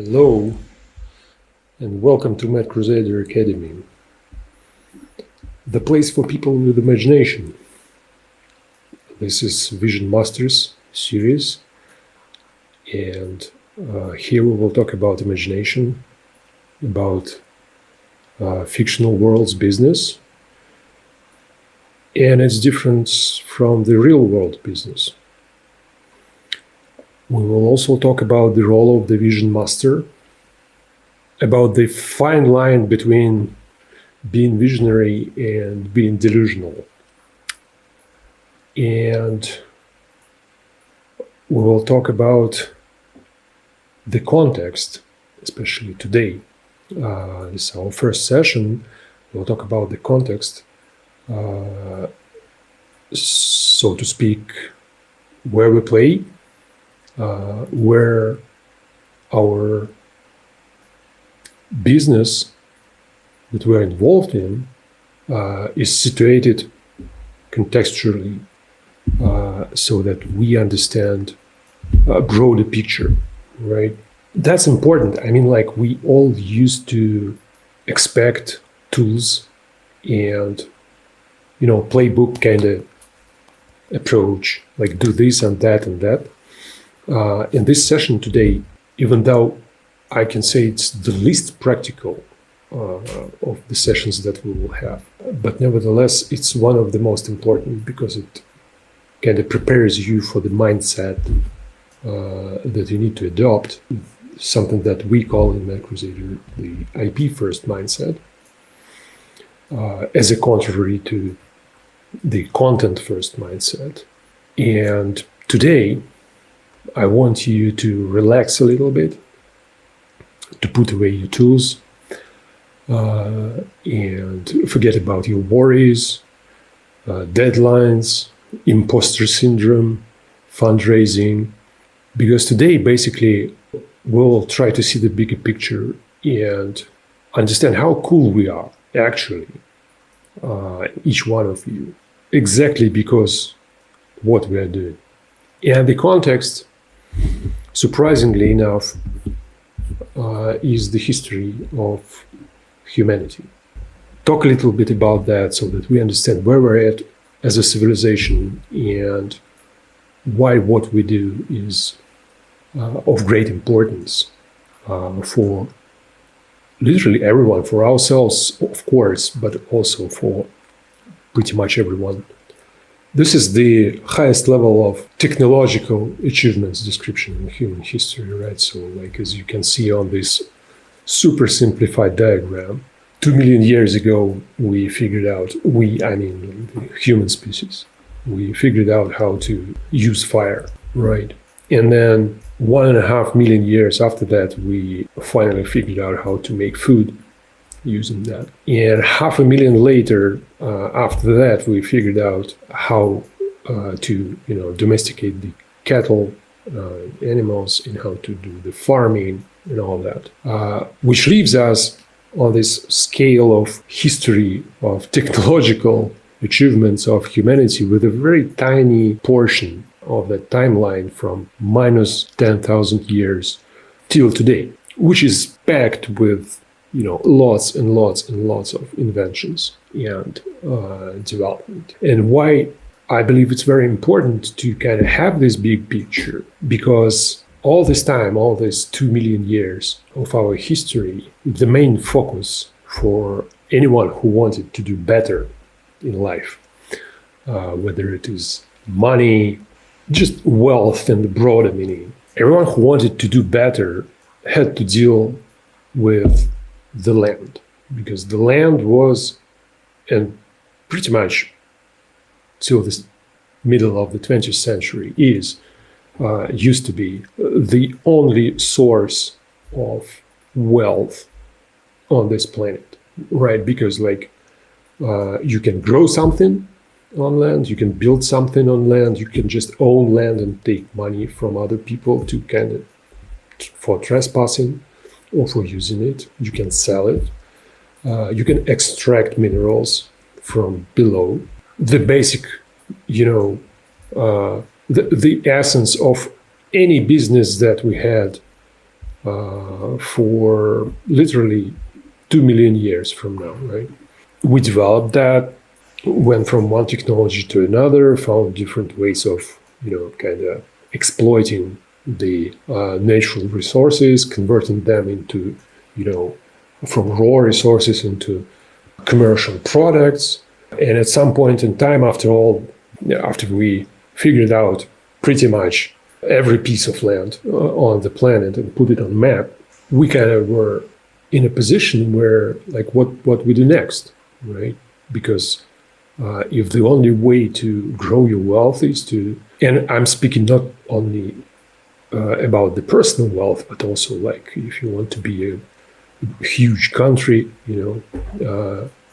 Hello, and welcome to Mad Crusader Academy, the place for people with imagination. This is Vision Masters series, and here we will talk about imagination, about fictional world's business, and its difference from the real world business. We will also talk about the role of the Vision Master, about the fine line between being visionary and being delusional. And we will talk about the context, especially today. This is our first session. We'll talk about the context, so to speak, where we play, where our business that we're involved in is situated contextually, so that we understand a broader picture, right? That's important. I mean, like, we all used to expect tools and, playbook kind of approach, like do this and that and that. In this session today, even though I can say it's the least practical of the sessions that we will have, but nevertheless, it's one of the most important because it kind of prepares you for the mindset that you need to adopt, something that we call in Mad Crusader the IP first mindset, as a contrary to the content first mindset. And today, I want you to relax a little bit, to put away your tools, and forget about your worries, deadlines, imposter syndrome, fundraising, because today basically we'll try to see the bigger picture and understand how cool we are actually, each one of you, exactly because what we are doing. And the context, surprisingly enough, is the history of humanity. Talk a little bit about that so that we understand where we're at as a civilization and why what we do is of great importance for literally everyone, for ourselves, of course, but also for pretty much everyone. This is the highest level of technological achievements description in human history, right? So, like, as you can see on this super simplified diagram, 2 million years ago, we figured out, the human species, we figured out how to use fire, right? And then 1.5 million years after that, we finally figured out how to make food using that. And 500,000 later, after that, we figured out how to, domesticate the cattle, animals, and how to do the farming and all that, which leaves us on this scale of history of technological achievements of humanity with a very tiny portion of that timeline from minus 10,000 years till today, which is packed with lots and lots and lots of inventions and development. And why I believe it's very important to kind of have this big picture, because all this time, all these 2 million years of our history, the main focus for anyone who wanted to do better in life, whether it is money, just wealth and the broader meaning, everyone who wanted to do better had to deal with the land, because the land was, and pretty much till the middle of the 20th century used to be the only source of wealth on this planet, right? Because you can grow something on land, you can build something on land, you can just own land and take money from other people to kind of for trespassing or for using it. You can sell it. You can extract minerals from below. The basic, the essence of any business that we had for literally 2 million years from now, right? We developed that, went from one technology to another, found different ways of, kind of exploiting the natural resources, converting them into, from raw resources into commercial products. And at some point in time, after we figured out pretty much every piece of land on the planet and put it on a map, we kind of were in a position where, like, what we do next, right? Because if the only way to grow your wealth is to, and I'm speaking not only about the personal wealth, but also like if you want to be a huge country,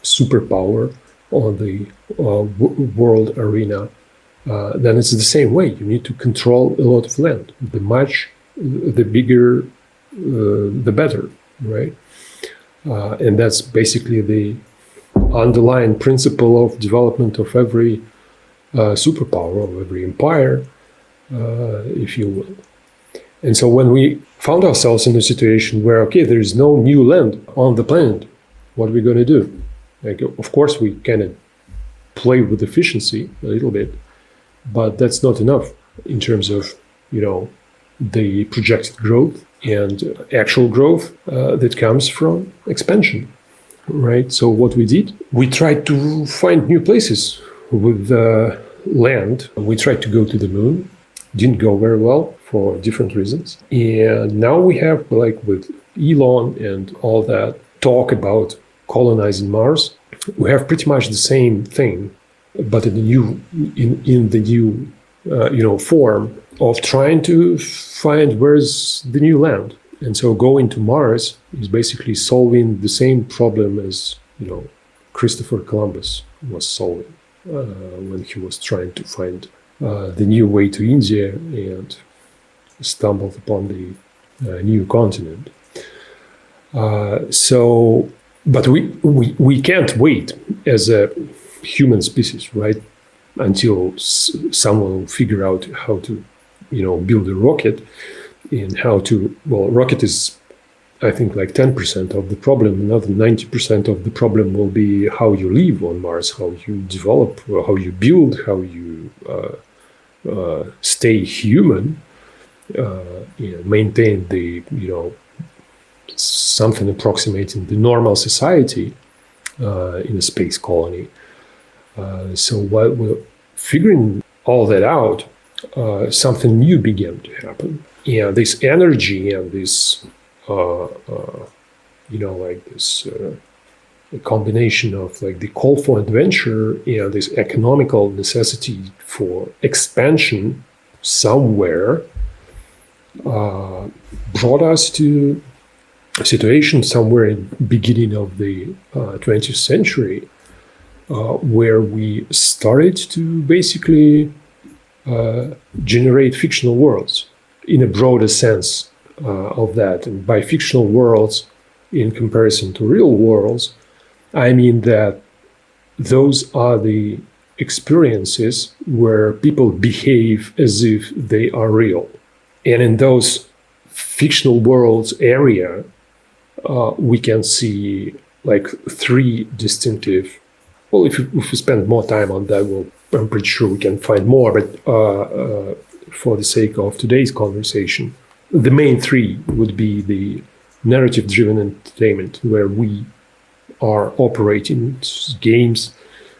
superpower on the world arena, then it's the same way. You need to control a lot of land. The bigger, the better, right? And that's basically the underlying principle of development of every superpower, of every empire, if you will. And so when we found ourselves in a situation where, okay, there is no new land on the planet, what are we going to do? Like, of course, we kind of play with efficiency a little bit, but that's not enough in terms of, the projected growth and actual growth that comes from expansion, right? So what we did, we tried to find new places with land. We tried to go to the moon. Didn't go very well for different reasons. And now we have, like with Elon and all that talk about colonizing Mars, we have pretty much the same thing, but in the new form of trying to find where's the new land. And so going to Mars is basically solving the same problem as, Christopher Columbus was solving when he was trying to find the new way to India and stumbled upon the new continent. But we can't wait as a human species, right, until someone will figure out how to, build a rocket and how to. Well, rocket is, I think, like 10% of the problem. Another 90% of the problem will be how you live on Mars, how you develop, how you build, how you stay human, maintain the, something approximating the normal society in a space colony. So while we're figuring all that out, something new began to happen. And this energy and this, a combination of like the call for adventure and this economical necessity for expansion somewhere brought us to a situation somewhere in the beginning of the 20th century where we started to basically generate fictional worlds in a broader sense of that. And by fictional worlds, in comparison to real worlds, I mean that those are the experiences where people behave as if they are real. And in those fictional worlds area, we can see like three distinctive. Well, if we spend more time on that, I'm pretty sure we can find more. But for the sake of today's conversation, the main three would be the narrative-driven entertainment, where we are operating games,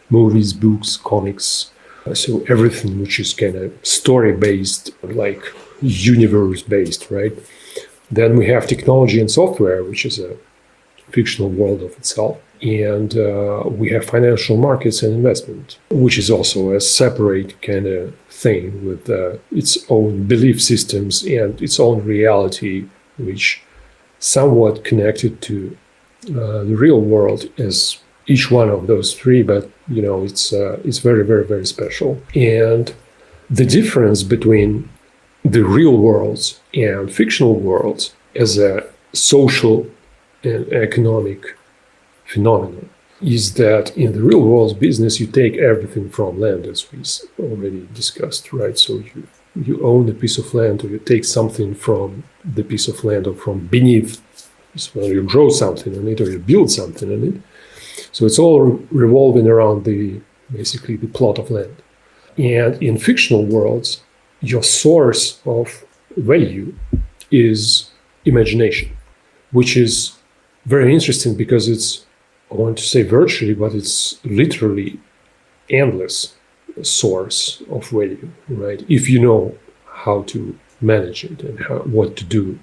movies, books, comics. So everything which is kind of story-based, like universe-based, right? Then we have technology and software, which is a fictional world of itself. And we have financial markets and investment, which is also a separate kind of thing with its own belief systems and its own reality, which somewhat connected to the real world as each one of those three, but it's very, very, very special. And the difference between the real worlds and fictional worlds as a social and economic phenomenon is that in the real world business, you take everything from land, as we already discussed, right? So you own a piece of land, or you take something from the piece of land or from beneath. So you grow something on it, or you build something on it. So it's all revolving around basically the plot of land. And in fictional worlds, your source of value is imagination, which is very interesting because it's, I want to say virtually, but it's literally endless source of value, right? If you know how to manage it and what to do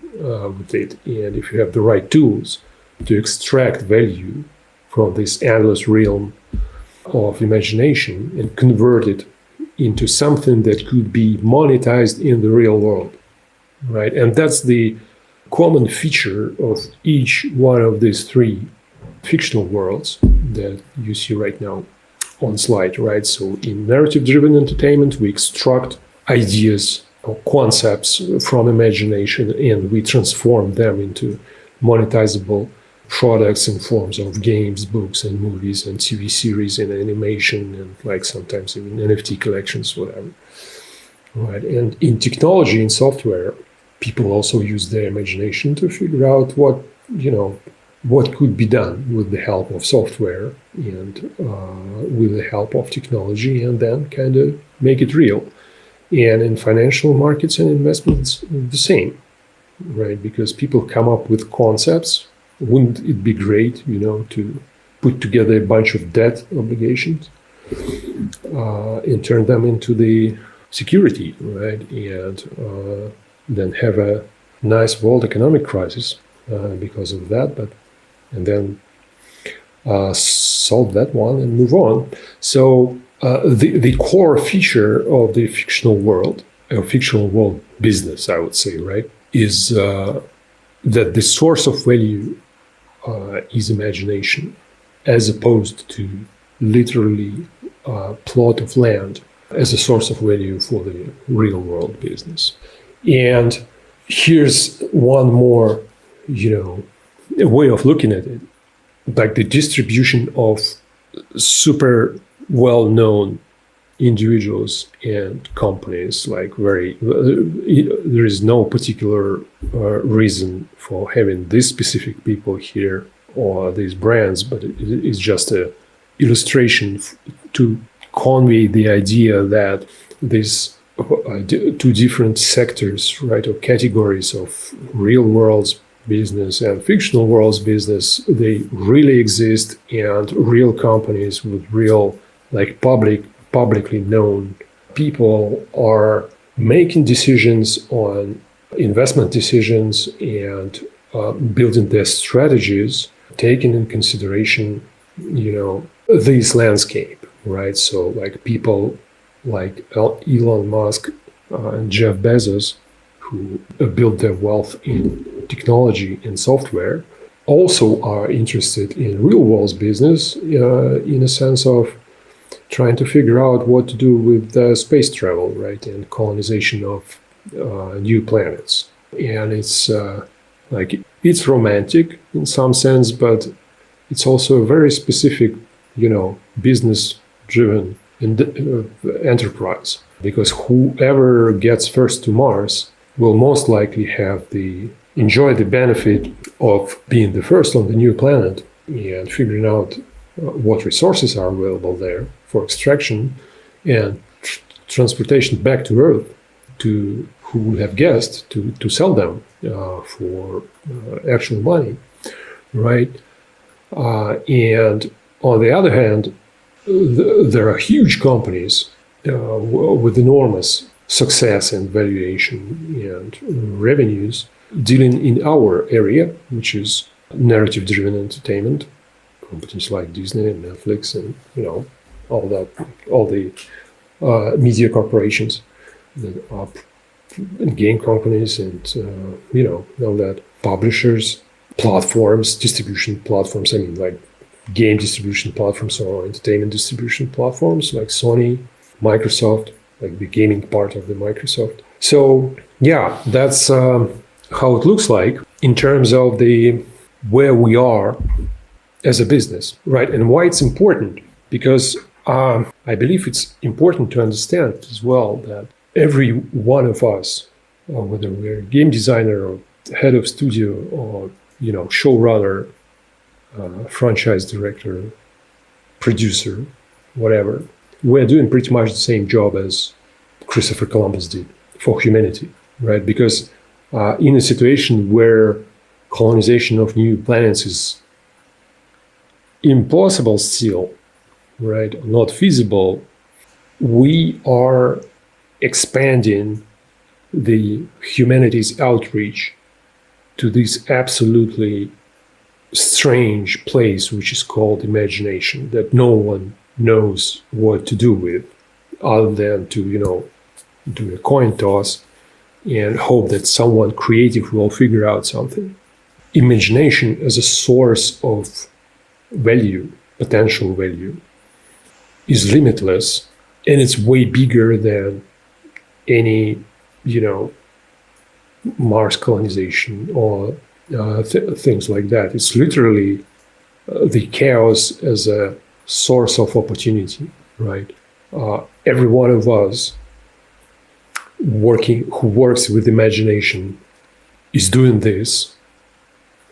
with it, and if you have the right tools to extract value from this endless realm of imagination and convert it into something that could be monetized in the real world, right? And that's the common feature of each one of these three fictional worlds that you see right now on slide, right? So in narrative-driven entertainment, we extract ideas or concepts from imagination and we transform them into monetizable products in forms of games, books, and movies, and TV series, and animation, and like sometimes even NFT collections, whatever. Right? And in technology, in software, people also use their imagination to figure out what could be done with the help of software and with the help of technology, and then kind of make it real. And in financial markets and investments, the same, right? Because people come up with concepts. Wouldn't it be great, to put together a bunch of debt obligations and turn them into the security, right? And then have a nice world economic crisis because of that, and then solve that one and move on. So the core feature of the fictional world business, I would say, right, is that the source of value is imagination, as opposed to literally plot of land as a source of value for the real world business. And here's one more, a way of looking at it, like the distribution of super well-known individuals and companies, like there is no particular reason for having these specific people here or these brands, but it is just a illustration to convey the idea that these two different sectors, right, or categories of real world's business and fictional world's business, they really exist, and real companies with real, like publicly known people are making decisions on investment decisions and building their strategies, taking in consideration, this landscape, right? So like people like Elon Musk and Jeff Bezos, who built their wealth in technology and software, also are interested in real world business in a sense of trying to figure out what to do with space travel, right, and colonization of new planets. And it's it's romantic in some sense, but it's also a very specific, business-driven enterprise, because whoever gets first to Mars will most likely enjoy the benefit of being the first on the new planet and figuring out what resources are available there for extraction and transportation back to Earth to who would have guessed to sell them for actual money, right? And on the other hand, there are huge companies with enormous success and valuation and revenues dealing in our area, which is narrative-driven entertainment. Companies like Disney and Netflix and all the media corporations that are game companies and all that, publishers, platforms, distribution platforms. I mean, like game distribution platforms or entertainment distribution platforms like Sony, Microsoft, like the gaming part of the Microsoft. So yeah, that's how it looks like in terms of where we are as a business, right? And why it's important, because I believe it's important to understand as well that every one of us, whether we're a game designer or head of studio or showrunner, franchise director, producer, whatever, we're doing pretty much the same job as Christopher Columbus did for humanity, right? Because in a situation where colonization of new planets is impossible still, right, not feasible, we are expanding the humanity's outreach to this absolutely strange place, which is called imagination, that no one knows what to do with other than to, do a coin toss and hope that someone creative will figure out something. Imagination as a source of value, potential value, is limitless, and it's way bigger than any, Mars colonization or things like that. It's literally the chaos as a source of opportunity, right? Every one of us who works with imagination is doing this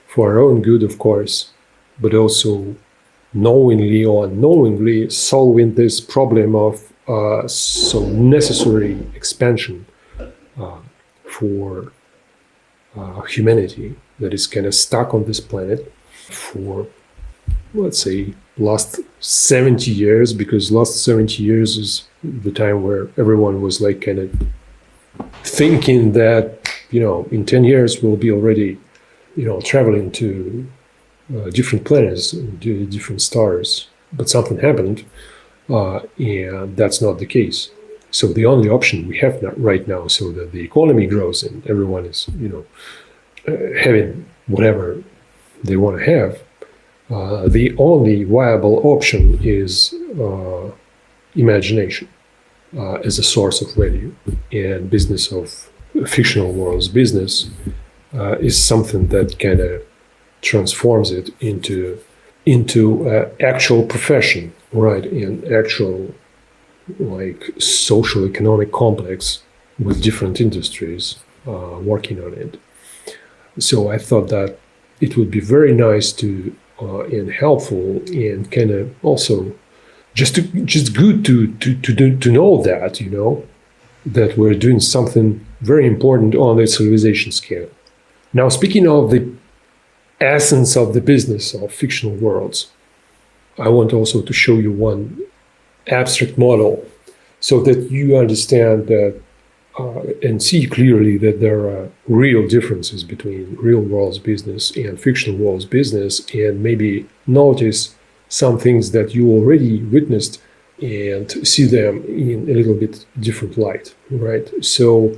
for our own good, of course, but also knowingly or unknowingly solving this problem of so necessary expansion for humanity that is kind of stuck on this planet for, let's say, last 70 years, because last 70 years is the time where everyone was like kind of thinking that, in 10 years we'll be already, traveling to different planets, to different stars. But something happened, and that's not the case. So the only option we have right now, so that the economy grows and everyone is, having whatever they want to have, the only viable option is imagination as a source of value. And business of fictional worlds business is something that kind of transforms it into actual profession, right? An actual like socio-economic complex with different industries working on it. So I thought that it would be very nice to and helpful and kind of also just good to know that that we're doing something very important on the civilization scale. Now, speaking of the essence of the business of fictional worlds, I want also to show you one abstract model so that you understand that and see clearly that there are real differences between real world's business and fictional world's business, and maybe notice some things that you already witnessed and see them in a little bit different light, right? So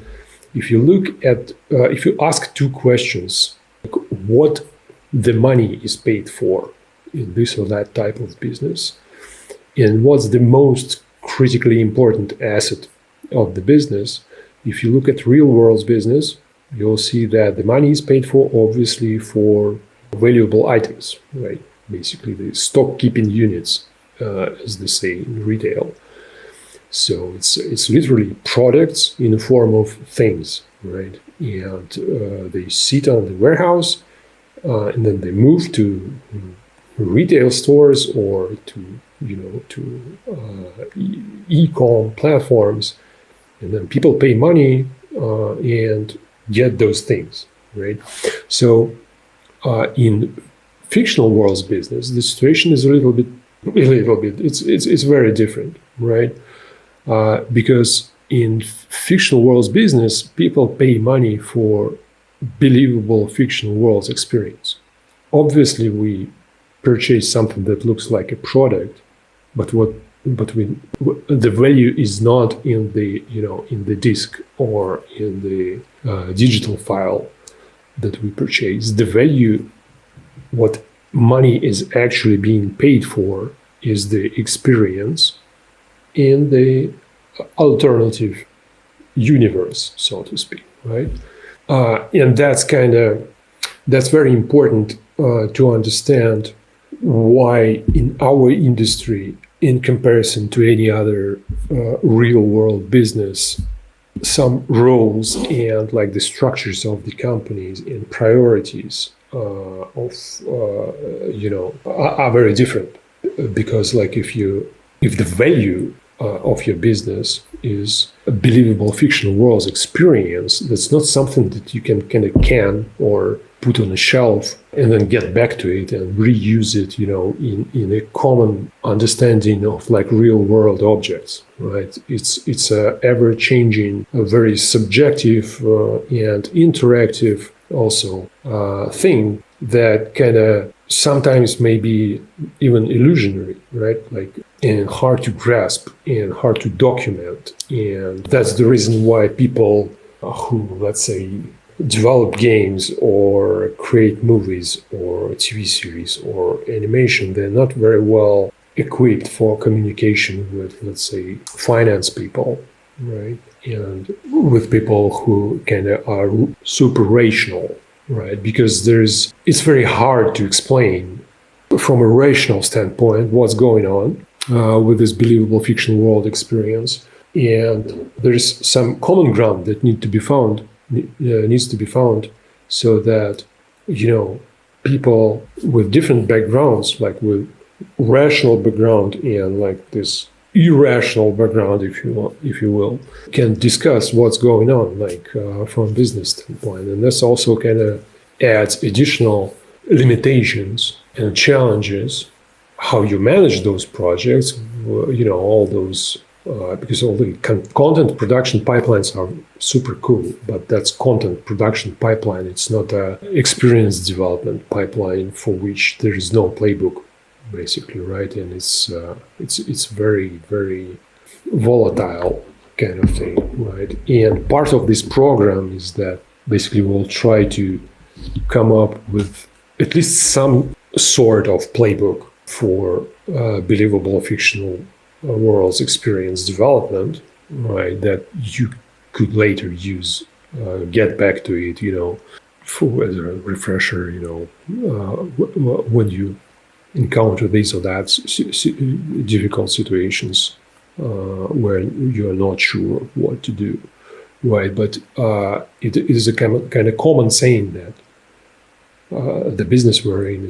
if you look at, if you ask two questions, like what the money is paid for in this or that type of business, and what's the most critically important asset of the business, if you look at real world business, you'll see that the money is paid for, obviously, for valuable items, right? Basically, the stock keeping units, as they say in retail. So it's literally products in the form of things, right? And they sit on the warehouse, and then they move to retail stores or to e-com platforms, and then people pay money and get those things, right? So in fictional worlds business, the situation is a little bit. It's very different, right? Because in fictional worlds business, people pay money for believable fictional worlds experience. Obviously, we purchase something that looks like a product, but the value is not in the disk or in the digital file that we purchase. The value, what money is actually being paid for, is the experience in the alternative universe, so to speak, right? And that's very important to understand why in our industry, in comparison to any other real world business, some roles and like the structures of the companies and priorities are very different, because like if the value of your business is a believable fictional worlds experience, that's not something that you can or put on a shelf and then get back to it and reuse it, in a common understanding of like real world objects, right? It's a ever changing, a very subjective and interactive also thing that kind of sometimes may be even illusionary, right? Like, and hard to grasp and hard to document. And that's the reason why people who, let's say, develop games or create movies or TV series or animation, they're not very well equipped for communication with, let's say, finance people, right? And with people who kind of are super rational, right? Because it's very hard to explain from a rational standpoint what's going on with this believable fictional world experience. And there's some common ground that needs to be found, so that, people with different backgrounds, like with rational background and like this irrational background, if you will, can discuss what's going on, like from a business standpoint. And this also kind of adds additional limitations and challenges how you manage those projects, all those, because all the content production pipelines are super cool, but that's content production pipeline. It's not a experience development pipeline for which there is no playbook, basically, right? And it's very, very volatile kind of thing, right? And part of this program is that basically we'll try to come up with at least some sort of playbook for believable fictional worlds experience development, right? That you could later use, get back to it, for as a refresher, when you encounter these or that difficult situations where you are not sure what to do, right? But it is a kind of common saying that the business we're in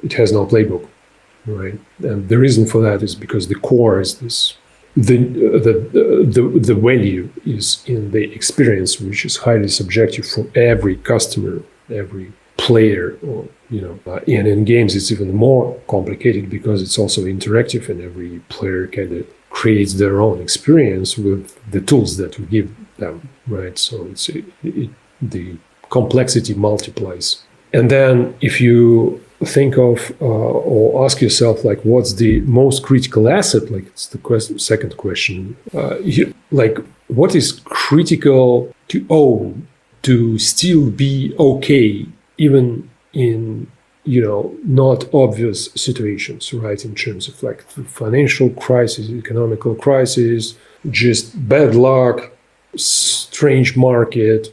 it has no playbook, right? And the reason for that is because the core is this. The value is in the experience, which is highly subjective for every customer, every player, or and in games it's even more complicated because it's also interactive, and every player kind of creates their own experience with the tools that we give them, right? So the complexity multiplies. And then if you think of or ask yourself, like, what's the most critical asset? Like, it's the second question. Like, what is critical to own to still be okay, even in not obvious situations, right? In terms of like financial crisis, economical crisis, just bad luck, strange market,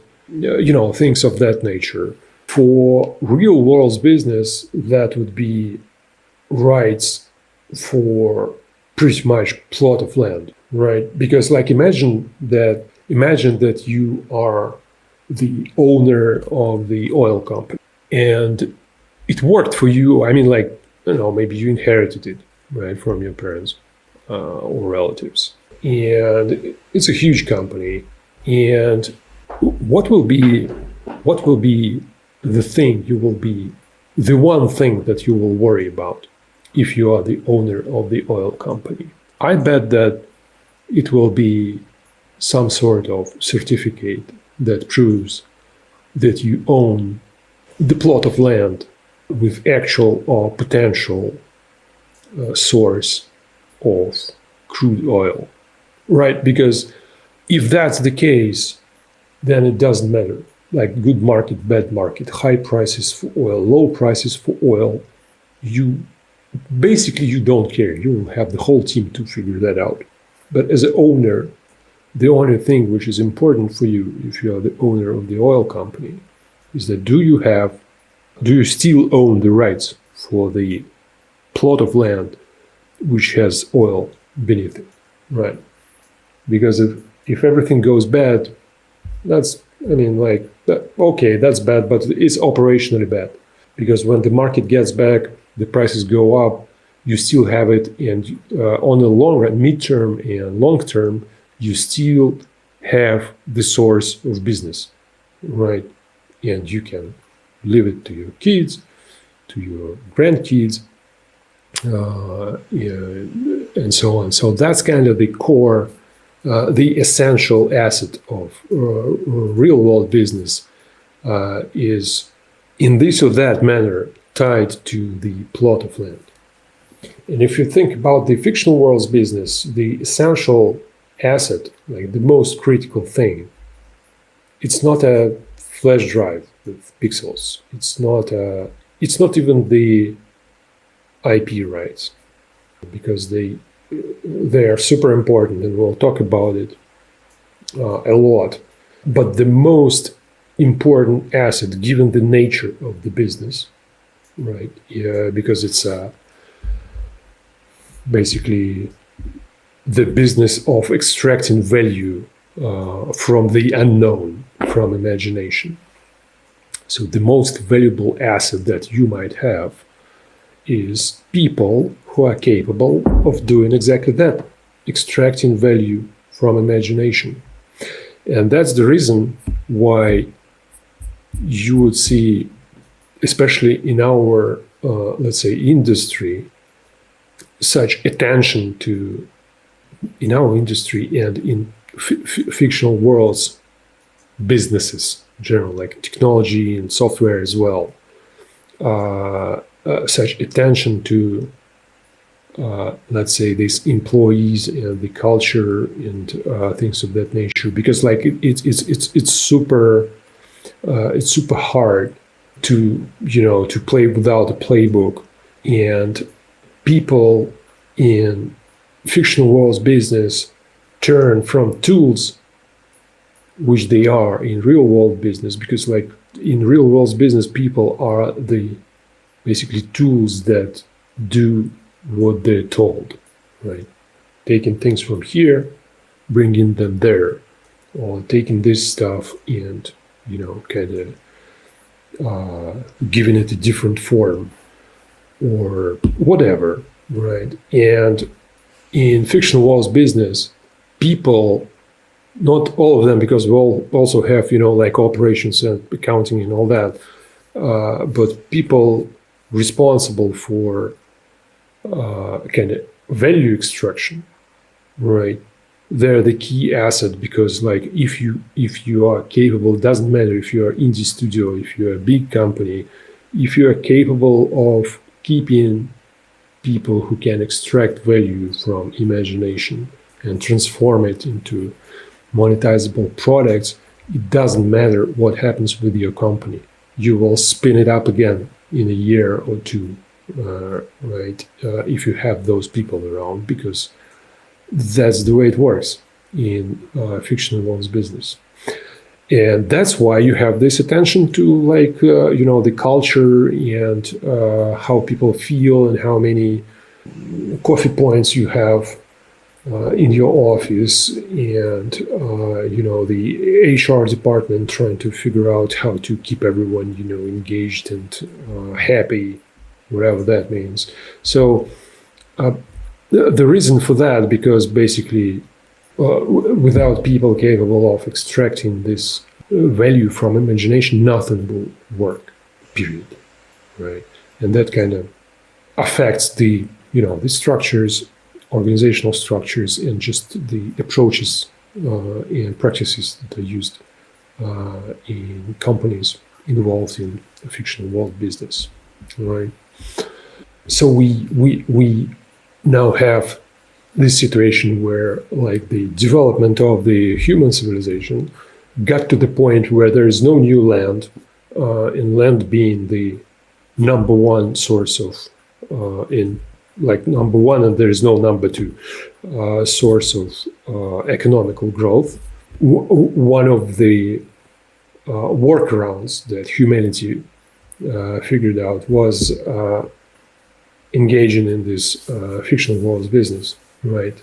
things of that nature. For real world business, that would be rights for pretty much plot of land, right? Because like imagine that you are the owner of the oil company and it worked for you. I mean, like, maybe you inherited it, right, from your parents or relatives. And it's a huge company. And what will be the one thing that you will worry about if you are the owner of the oil company? I bet that it will be some sort of certificate that proves that you own the plot of land with actual or potential source of crude oil, right? Because if that's the case, then it doesn't matter. Like good market, bad market, high prices for oil, low prices for oil, you don't care. You will have the whole team to figure that out. But as an owner, the only thing which is important for you, if you are the owner of the oil company, is that do you still own the rights for the plot of land which has oil beneath it, right? Because If everything goes bad, that's, I mean, like, okay, that's bad, but it's operationally bad. Because when the market gets back, the prices go up, you still have it, and on the long run, midterm and long term, you still have the source of business, right? And you can leave it to your kids, to your grandkids, and so on. So that's kind of the core, the essential asset of real world business is in this or that manner tied to the plot of land. And if you think about the fictional world's business, the essential asset, like the most critical thing, it's not a flash drive with pixels. It's not even the IP rights, because they are super important, and we'll talk about it a lot. But the most important asset, given the nature of the business, right? Yeah, because it's basically the business of extracting value from the unknown, from imagination. So the most valuable asset that you might have is people who are capable of doing exactly that, extracting value from imagination. And that's the reason why you would see, especially in our, let's say, industry, such attention to, in our industry and in fictional worlds, businesses in general, like technology and software as well, such attention to, let's say, these employees and the culture and things of that nature, because like it's super hard to to play without a playbook, and people in fictional worlds business turn from tools, which they are in real world business, because like in real world business, people are the basically tools that do what they're told, right? Taking things from here, bringing them there, or taking this stuff and kind of giving it a different form or whatever, right? And in fictional worlds business, people, not all of them, because we all also have like operations and accounting and all that, but people responsible for kind of value extraction, right? They're the key asset, because like if you are capable, it doesn't matter if you are indie studio, if you're a big company, if you are capable of keeping people who can extract value from imagination and transform it into monetizable products, it doesn't matter what happens with your company. You will spin it up again in a year or two, right? If you have those people around, because that's the way it works in fictional worlds business. And that's why you have this attention to like, the culture and how people feel and how many coffee points you have in your office, and the HR department trying to figure out how to keep everyone engaged and happy, whatever that means. So the reason for that, because basically without people capable of extracting this value from imagination, nothing will work, period, right? And that kind of affects the the structures, organizational structures, and just the approaches and practices that are used in companies involved in a fictional world business, right? So we now have this situation where like the development of the human civilization got to the point where there is no new land, and land being the number one source of number one, and there is no number two source of economical growth. One of the workarounds that humanity figured out was engaging in this fictional worlds business, right?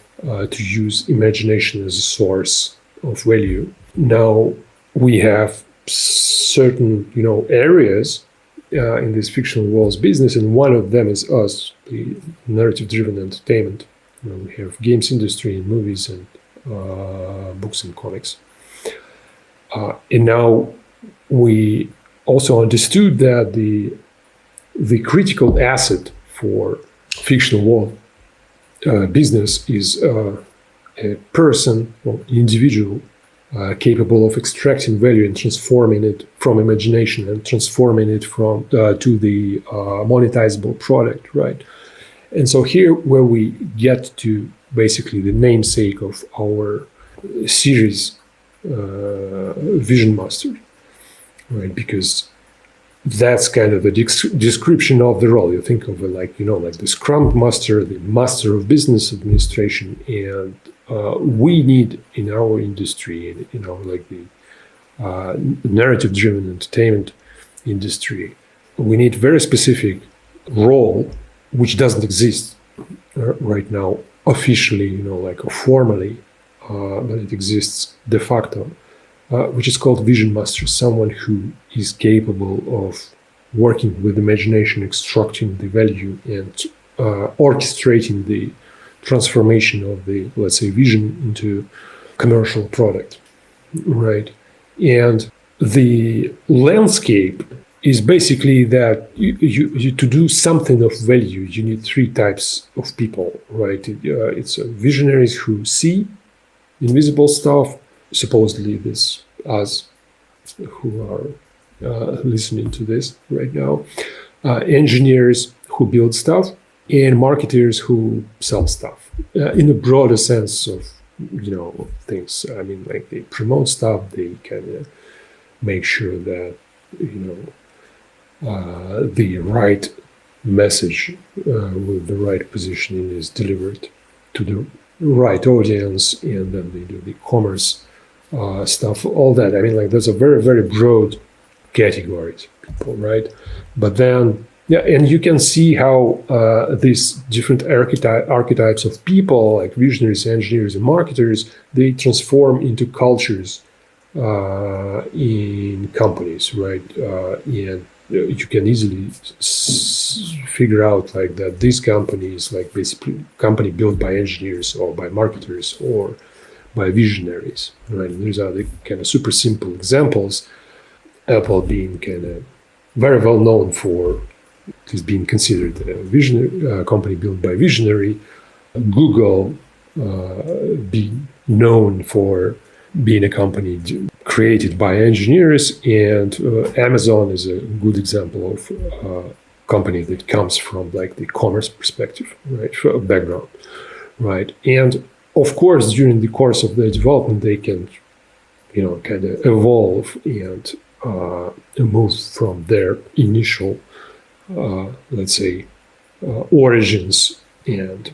To use imagination as a source of value. Now we have certain, areas in this fictional world's business, and one of them is us, the narrative-driven entertainment. We have games industry, movies, and books and comics. And now we also understood that the critical asset for fictional world business is a person or individual capable of extracting value and transforming it from imagination and transforming it from to the monetizable product, right? And so here where we get to basically the namesake of our series, Vision Master, right? Because that's kind of the description of the role. You think of it like the Scrum Master, the Master of Business Administration, and we need in our industry, like the narrative-driven entertainment industry, we need very specific role which doesn't exist right now officially, like formally, but it exists de facto. Which is called Vision Master, someone who is capable of working with imagination, extracting the value, and orchestrating the transformation of the, let's say, vision into commercial product, right? And the landscape is basically that you to do something of value, you need three types of people, right? It's visionaries who see invisible stuff, supposedly this us who are listening to this right now, engineers who build stuff, and marketers who sell stuff in a broader sense of things. I mean, like they promote stuff, they kind of make sure that the right message with the right positioning is delivered to the right audience, and then they do the commerce stuff, all that. I mean, like those are very, very broad categories, people, right? But then, and you can see how these different archetypes of people, like visionaries, engineers, and marketers, they transform into cultures in companies, right? And you can easily figure out like that this company is like basically a company built by engineers or by marketers or by visionaries, right? And these are the kind of super simple examples. Apple being kind of very well known for is being considered a visionary company built by visionary. Google being known for being a company created by engineers, and Amazon is a good example of a company that comes from like the commerce perspective, right, background, right? And of course, during the course of their development, they can, kind of evolve and move from their initial, let's say, origins and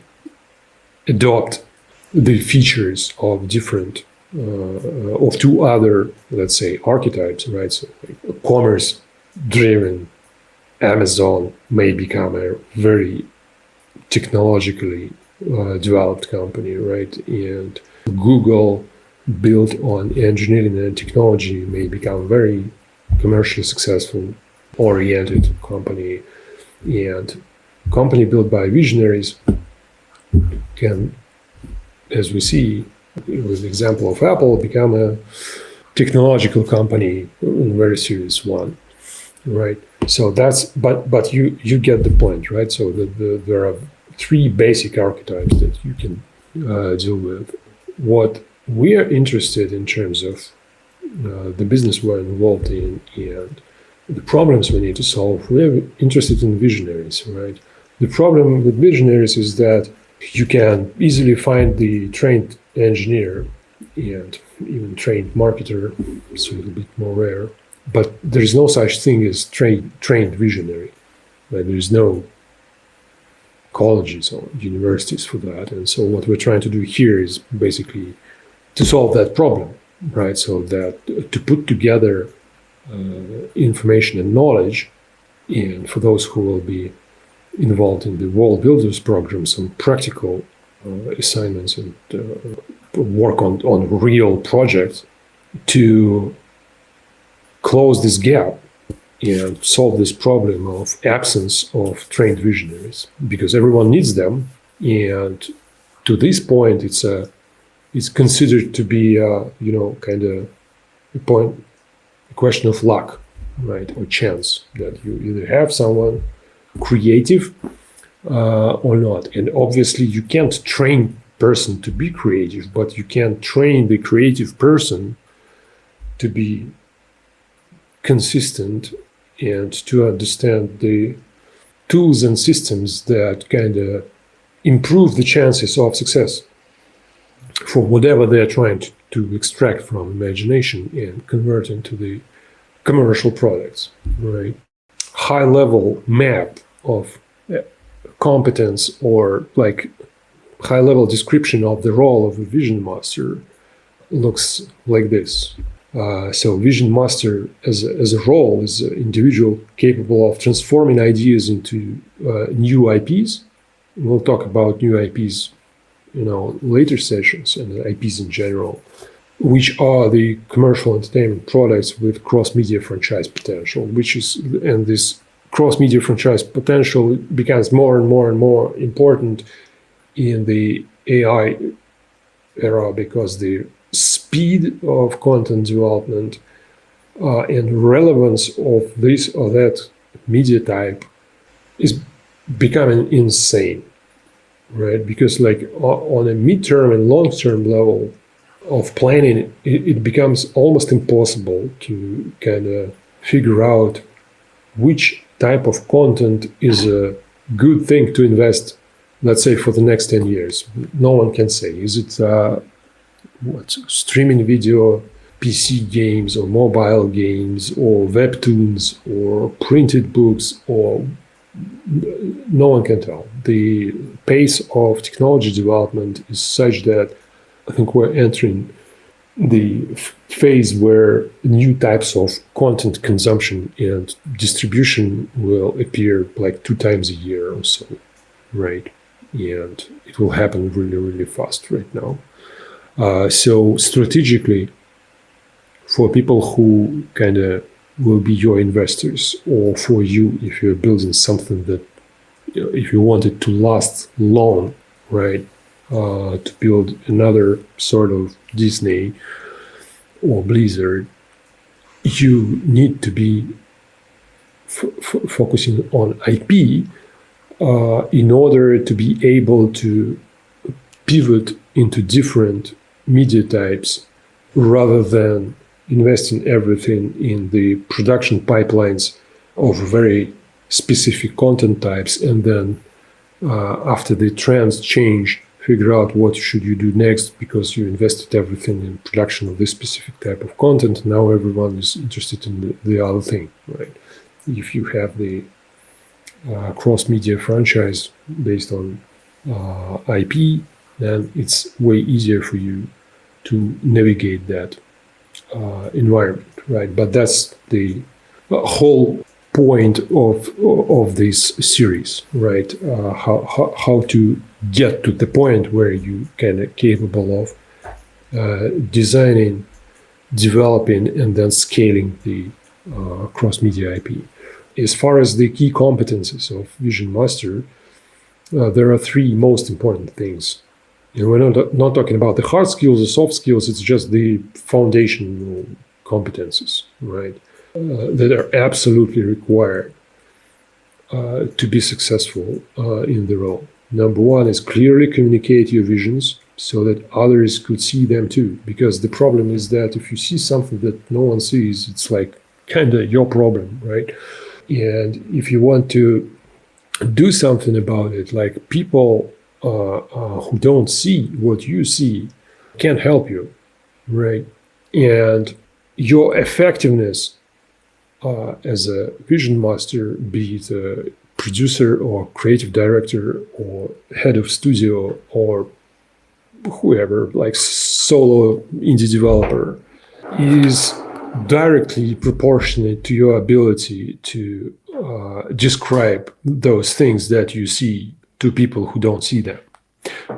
adopt the features of different, of two other, let's say, archetypes, right? So, like, commerce-driven Amazon may become a very technologically developed company, right? And Google, built on engineering and technology, may become very commercially successful, oriented company. And company built by visionaries can, as we see with the example of Apple, become a technological company, a very serious one, right? So that's, but you get the point, right? So there are three basic archetypes that you can deal with. What we are interested in terms of the business we're involved in and the problems we need to solve, we're interested in visionaries, right? The problem with visionaries is that you can easily find the trained engineer and even trained marketer, it's a little bit more rare, but there is no such thing as trained visionary. Right? There is no colleges or universities for that. And so what we're trying to do here is basically to solve that problem, right? So that to put together information and knowledge, and for those who will be involved in the World Builders program, some practical assignments and work on real projects to close this gap and solve this problem of absence of trained visionaries, because everyone needs them. And to this point, it's considered to be kind of a question of luck, right, or chance, that you either have someone creative or not. And obviously, you can't train person to be creative, but you can train the creative person to be consistent and to understand the tools and systems that kind of improve the chances of success for whatever they're trying to extract from imagination and convert into the commercial products, right? High level map of competence, or like high level description of the role of a vision master looks like this. So vision master as a role is an individual capable of transforming ideas into new IPs. We'll talk about new IPs later sessions, and IPs in general, which are the commercial entertainment products with cross-media franchise potential, and this cross-media franchise potential becomes more and more and more important in the AI era, because the speed of content development and relevance of this or that media type is becoming insane, right? Because like on a midterm and long-term level of planning, it becomes almost impossible to kind of figure out which type of content is a good thing to invest, let's say, for the next 10 years. No one can say. Is it streaming video, PC games, or mobile games, or webtoons, or printed books, or no one can tell. The pace of technology development is such that I think we're entering the phase where new types of content consumption and distribution will appear like 2 times a year or so, right? And it will happen really, really fast right now. So strategically, for people who kind of will be your investors, or for you if you're building something that, if you want it to last long, right? To build another sort of Disney or Blizzard, you need to be focusing on IP in order to be able to pivot into different media types, rather than investing everything in the production pipelines of very specific content types, and then after the trends change, figure out what should you do next, because you invested everything in production of this specific type of content. Now everyone is interested in the other thing, right? If you have the cross-media franchise based on IP, then it's way easier for you to navigate that environment, right? But that's the whole point of this series, right? How to get to the point where you kind of capable of designing, developing, and then scaling the cross-media IP. As far as the key competencies of Vision Master, there are 3 most important things. And we're not talking about the hard skills or soft skills, it's just the foundational competencies, right? That are absolutely required to be successful in the role. Number 1 is clearly communicate your visions so that others could see them too. Because the problem is that if you see something that no one sees, it's like kind of your problem, right? And if you want to do something about it, like people who don't see what you see can't help you, right? And your effectiveness as a vision master, be it a producer or creative director or head of studio or whoever, like solo indie developer, is directly proportionate to your ability to describe those things that you see to people who don't see them.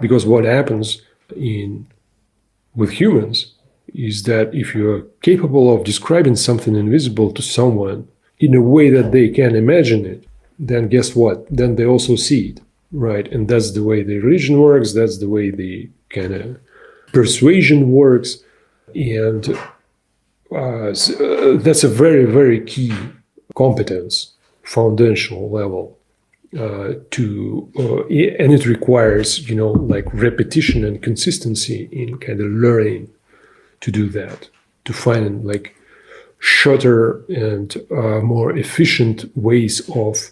Because what happens in with humans is that if you're capable of describing something invisible to someone in a way that they can imagine it, then guess what? Then they also see it, right? And that's the way the religion works. That's the way the kind of persuasion works. And that's a very, very key competence, foundational level and it requires, like repetition and consistency in kind of learning to do that, to find like shorter and more efficient ways of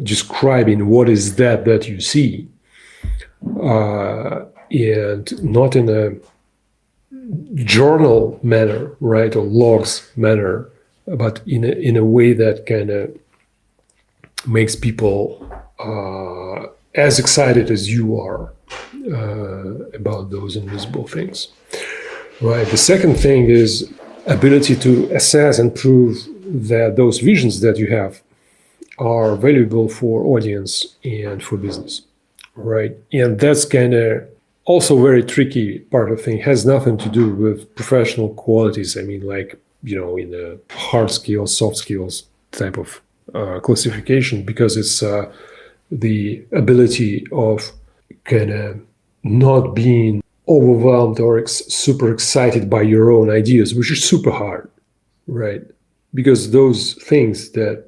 describing what is that you see, and not in a journal manner, right, or logs manner, but in a way that kind of makes people as excited as you are about those invisible things, right? The second thing is ability to assess and prove that those visions that you have are valuable for audience and for business, right? And that's kind of also very tricky part of the thing. It has nothing to do with professional qualities. I mean, like, in the hard skills, soft skills type of classification, because it's the ability of kind of not being overwhelmed or super excited by your own ideas, which is super hard, right? Because those things that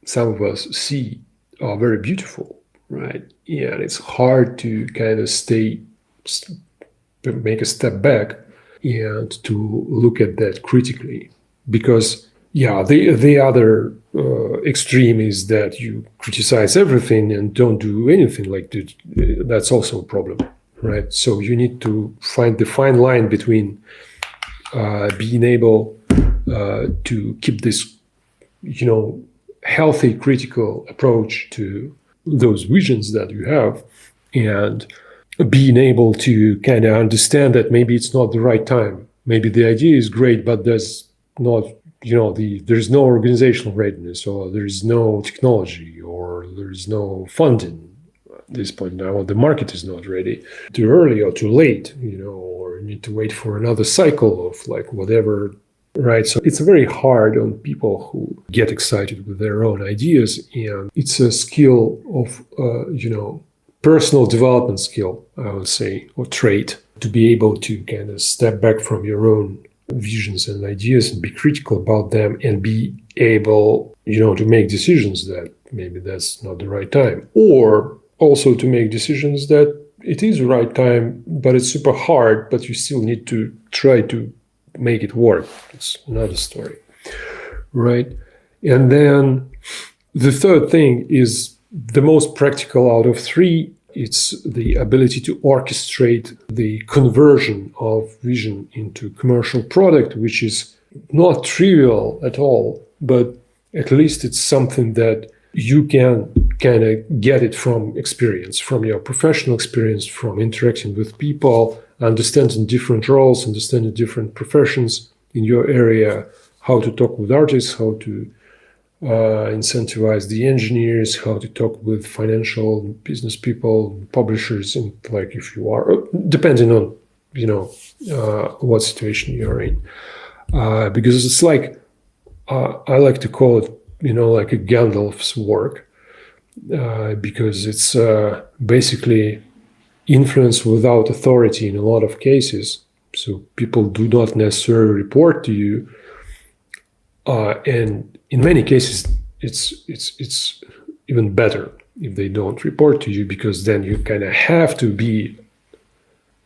some of us see are very beautiful, right? And it's hard to kind of make a step back and to look at that critically, because the other extreme is that you criticize everything and don't do anything. Like that's also a problem, right? So you need to find the fine line between being able to keep this, healthy critical approach to those visions that you have, and being able to kind of understand that maybe it's not the right time. Maybe the idea is great, but there's not, there's no organizational readiness, or there's no technology, or there's no funding at this point now. The market is not ready. Too early or too late, or you need to wait for another cycle of like whatever, right? So it's very hard on people who get excited with their own ideas, and it's a skill of, personal development skill, I would say, or trait, to be able to kind of step back from your own visions and ideas and be critical about them, and be able, to make decisions that maybe that's not the right time, or also to make decisions that it is the right time, but it's super hard, but you still need to try to make it work. It's another story, right? And then the third thing is the most practical out of three. It's the ability to orchestrate the conversion of vision into commercial product, which is not trivial at all, but at least it's something that you can kind of get it from experience, from your professional experience, from interacting with people, understanding different roles, understanding different professions in your area, how to talk with artists, how to incentivize the engineers, how to talk with financial business people, publishers, and like if you are, depending on, what situation you're in. Because it's like, I like to call it, like a Gandalf's work, because it's basically influence without authority in a lot of cases. So people do not necessarily report to you, and in many cases, it's even better if they don't report to you, because then you kind of have to be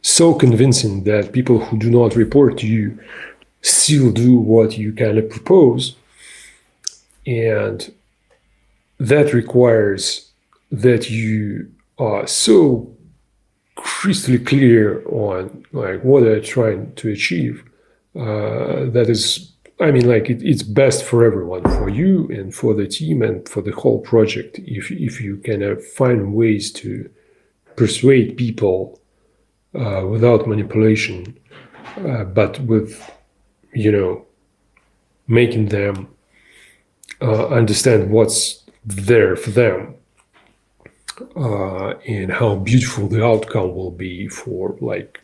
so convincing that people who do not report to you still do what you kind of propose, and that requires that you are so crystal clear on like what they're trying to achieve. That is, it's best for everyone, for you and for the team and for the whole project, if you can find ways to persuade people without manipulation, but with, making them understand what's there for them, and how beautiful the outcome will be for, like,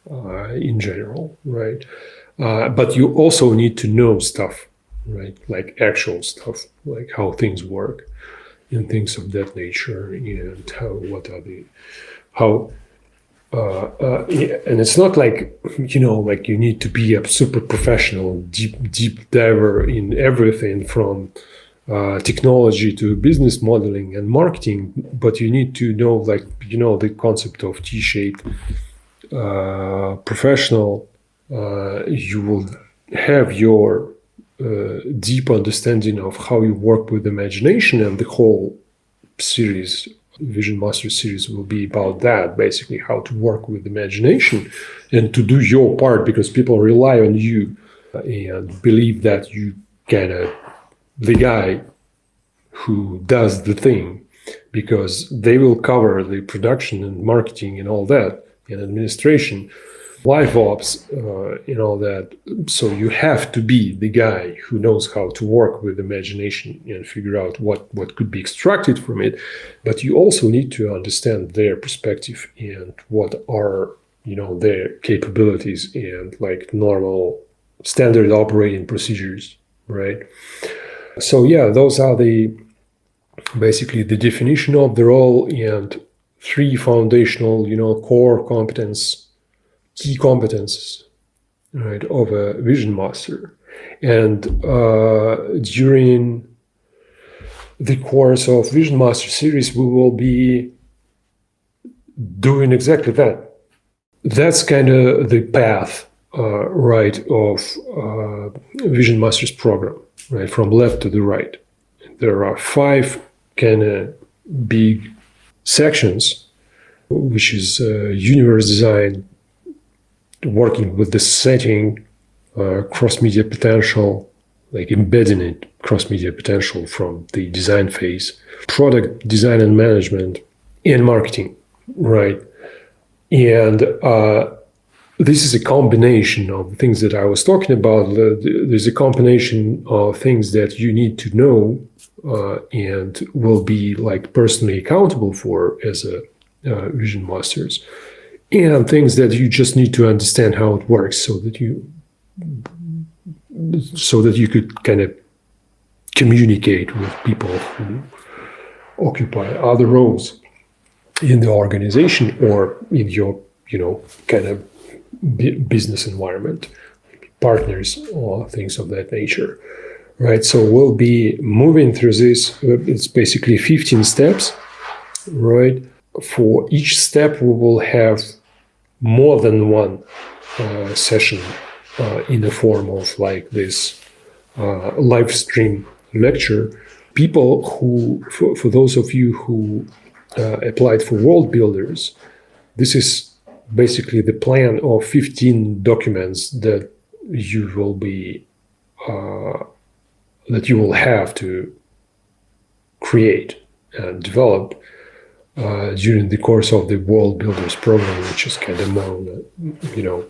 in general, right? But you also need to know stuff, right? Like actual stuff, like how things work and things of that nature, and how and it's not like, like you need to be a super professional, deep diver in everything from technology to business modeling and marketing, but you need to know, like, the concept of T-shaped professional. You will have your deep understanding of how you work with imagination, and the whole series, Vision Master series, will be about that, basically how to work with imagination and to do your part, because people rely on you and believe that you kind of the guy who does the thing, because they will cover the production and marketing and all that and administration, live ops, and all that. So you have to be the guy who knows how to work with imagination and figure out what could be extracted from it. But you also need to understand their perspective and what are, their capabilities and like normal standard operating procedures, right? So yeah, those are basically the definition of the role and three foundational, core key competences, right, of a vision master. And during the course of Vision Master series, we will be doing exactly that. That's kind of the path, right, of Vision Masters program, right, from left to the right. There are 5 kind of big sections, which is universe design, working with the setting, cross-media potential, like embedding it, cross-media potential from the design phase, product design and management, and marketing, right? And this is a combination of things that I was talking about. There's a combination of things that you need to know and will be like personally accountable for as a vision masters, and things that you just need to understand how it works so that you could kind of communicate with people who occupy other roles in the organization or in your, kind of business environment, partners or things of that nature, right? So we'll be moving through this. It's basically 15 steps, right? For each step, we will have more than one session in the form of like this live stream lecture. People who, for those of you who applied for World Builders, this is basically the plan of 15 documents that you will be that you will have to create and develop during the course of the World Builders program, which is kind of more,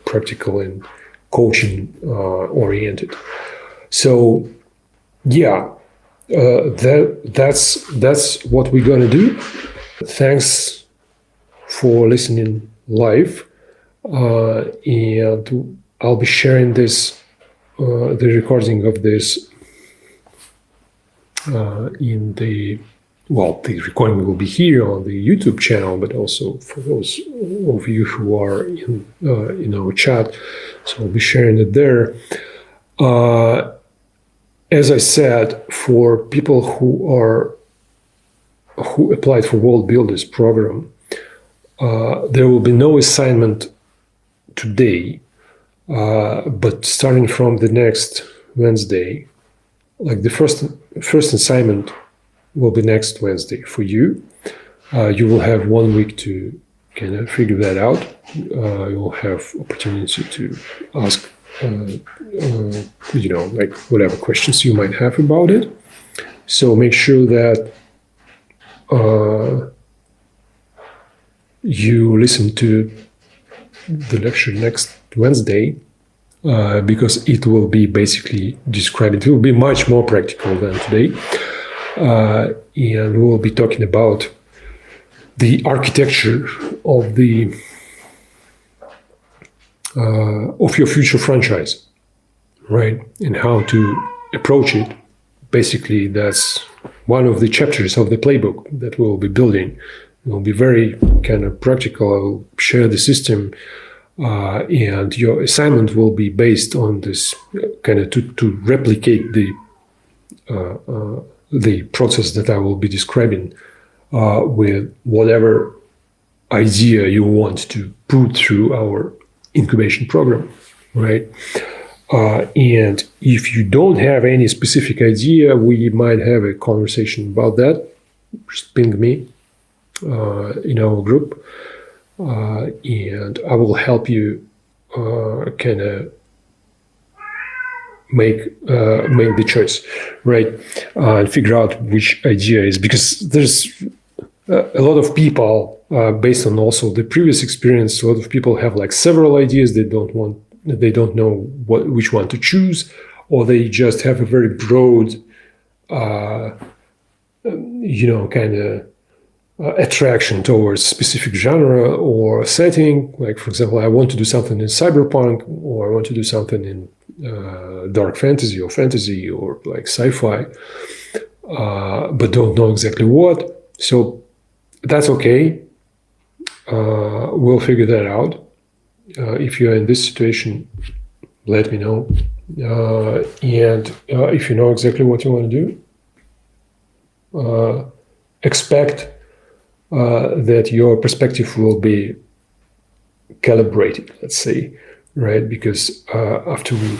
practical and coaching oriented. So, yeah, that's what we're gonna do. Thanks for listening live, and I'll be sharing this, the recording of this, the recording will be here on the YouTube channel, but also for those of you who are in our chat, so I'll be sharing it there. As I said, for people who applied for World Builders program, there will be no assignment today, but starting from the next Wednesday, like the first assignment will be next Wednesday for you. You will have 1 week to kind of figure that out. You'll have opportunity to ask, like whatever questions you might have about it. So make sure that you listen to the lecture next Wednesday, because it will be basically described. It will be much more practical than today. And we will be talking about the architecture of the of your future franchise, right? And how to approach it. Basically, that's one of the chapters of the playbook that we'll be building. It will be very kind of practical. I will share the system, and your assignment will be based on this kind of to replicate the process that I will be describing with whatever idea you want to put through our incubation program, right? And if you don't have any specific idea, we might have a conversation about that. Just ping me in our group, and I will help you kind of make the choice, right? And figure out which idea is, because there's a lot of people, based on also the previous experience, a lot of people have like several ideas. They don't know which one to choose, or they just have a very broad, kind of attraction towards specific genre or setting. Like, for example, I want to do something in cyberpunk, or I want to do something in dark fantasy or like sci-fi, but don't know exactly what. So that's okay. We'll figure that out. If you're in this situation, let me know. And if you know exactly what you want to do, expect that your perspective will be calibrated, let's say, right? Because after we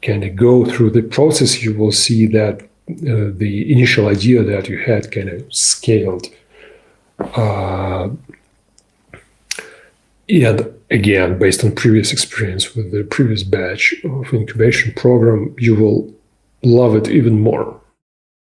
kind of go through the process, you will see that the initial idea that you had kind of scaled. And again, based on previous experience with the previous batch of incubation program, you will love it even more.